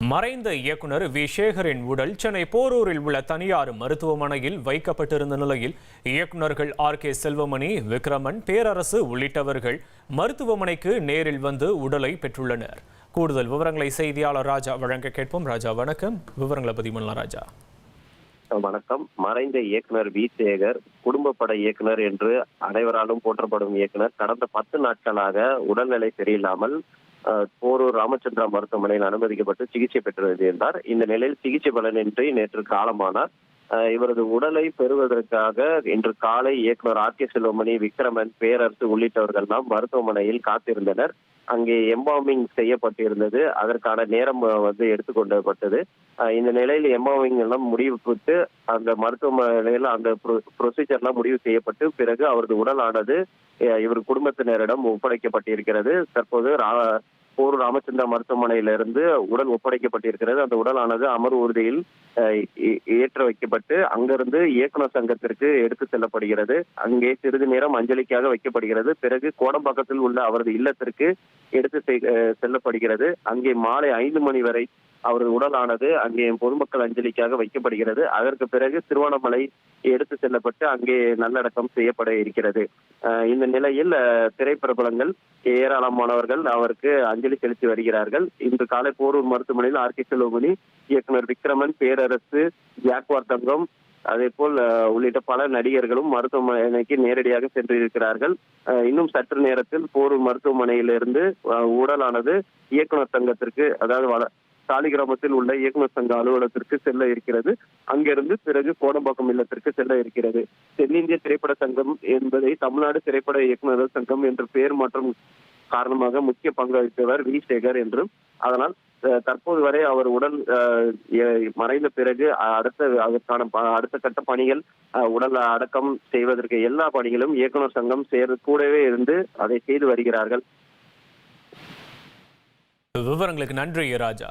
மறைந்த இயக்குனர் வி சேகரின் உடல் சென்னை போரூரில் உள்ள தனியார் மருத்துவமனையில் வைக்கப்பட்டிருந்த நிலையில் இயக்குநர்கள் ஆர்.கே. செல்வமணி, விக்ரமன், பேரரசு உள்ளிட்டவர்கள் மருத்துவமனைக்கு நேரில் வந்து உடலை பெற்றுள்ளனர். கூடுதல் விவரங்களை செய்தியாளர் ராஜா வழங்க கேட்போம். ராஜா வணக்கம். விவரங்களை பதிவு பண்ணலாம் ராஜா. வணக்கம். மறைந்த இயக்குனர் வி சேகர் குடும்ப பட இயக்குனர் என்று அனைவராலும் போற்றப்படும் இயக்குனர் கடந்த 10 நாட்களாக உடல்நிலை சரியில்லாமல் போரூர் ராமச்சந்திரா மருத்துவமனையில் அனுமதிக்கப்பட்டு சிகிச்சை பெற்று வருகிறார். இந்த நிலையில் சிகிச்சை பலனின்றி நேற்று காலமானார். இவரது உடலை பெறுவதற்காக இன்று காலை இயக்குனர் ஆர்.கே. செல்வமணி, விக்ரமன், பேரரசு உள்ளிட்டவர்கள் எல்லாம் மருத்துவமனையில் காத்திருந்தனர். அங்கே எம்பாமிங் செய்யப்பட்டிருந்தது. அதற்கான நேரம் எடுத்துக்கொள்ளப்பட்டது. இந்த நிலையில் எம்பாமிங் எல்லாம் முடிவுக்கு அந்த மருத்துவமனையில் அந்த ப்ரொசீஜர் எல்லாம் முடிவு செய்யப்பட்டு பிறகு அவரது உடலானது இவர் குடும்பத்தினரிடம் ஒப்படைக்கப்பட்டிருக்கிறது. தற்போது போரூர் ராமச்சந்திரா மருத்துவமனையிலிருந்து உடல் ஒப்படைக்கப்பட்டிருக்கிறது. அந்த உடலானது அமர்வு ஊர்தியில் ஏற்ற வைக்கப்பட்டு அங்கிருந்து இயக்குனர் சங்கத்திற்கு எடுத்து செல்லப்படுகிறது. அங்கே சிறிது நேரம் அஞ்சலிக்காக வைக்கப்படுகிறது. பிறகு கோடம்பாக்கத்தில் உள்ள அவரது இல்லத்திற்கு எடுத்து செல்லப்படுகிறது. அங்கே மாலை 5 மணி வரை அவரது உடலானது அங்கே பொதுமக்கள் அஞ்சலிக்காக வைக்கப்படுகிறது. அதற்கு பிறகு திருவண்ணாமலை எடுத்து செல்லப்பட்டு அங்கே நல்லடக்கம் செய்யப்பட இருக்கிறது. இந்த நிலையில் திரைப்பிரபலங்கள் ஏராளமானவர்கள் அவருக்கு அஞ்சலி செலுத்தி வருகிறார்கள். இன்று காலை போரூர் மருத்துவமனையில் ஆர்.கே. செல்வமணி, இயக்குனர் விக்ரமன், பேரரசு, ஜாக்வார் தங்கம், அதே போல் உள்ளிட்ட பல நடிகர்களும் மருத்துவமனைக்கு நேரடியாக சென்றிருக்கிறார்கள். இன்னும் சற்று நேரத்தில் போரூர் மருத்துவமனையிலிருந்து உடலானது இயக்குனர் சங்கத்திற்கு, அதாவது சாலிகிராமத்தில் உள்ள இயக்குனர் சங்க அலுவலகத்திற்கு செல்ல இருக்கிறது. அங்கிருந்து பிறகு கோடம்பாக்கம் இல்லத்திற்கு செல்ல இருக்கிறது. தென்னிந்திய திரைப்பட சங்கம் என்பதை தமிழ்நாடு திரைப்பட இயக்குநர்கள் சங்கம் என்று பெயர் மாற்றம் காரணமாக முக்கிய பங்கு வகித்தவர் வி சேகர் என்றும், அதனால் தற்போது வரை அவர் உடல் மறைந்த பிறகு அதற்கான அடுத்த கட்ட பணிகள், உடல் அடக்கம் செய்வதற்கு எல்லா பணிகளும் இயக்குனர் சங்கம் கூடவே இருந்து அதை செய்து வருகிறார்கள். விவரங்களுக்கு நன்றி ராஜா.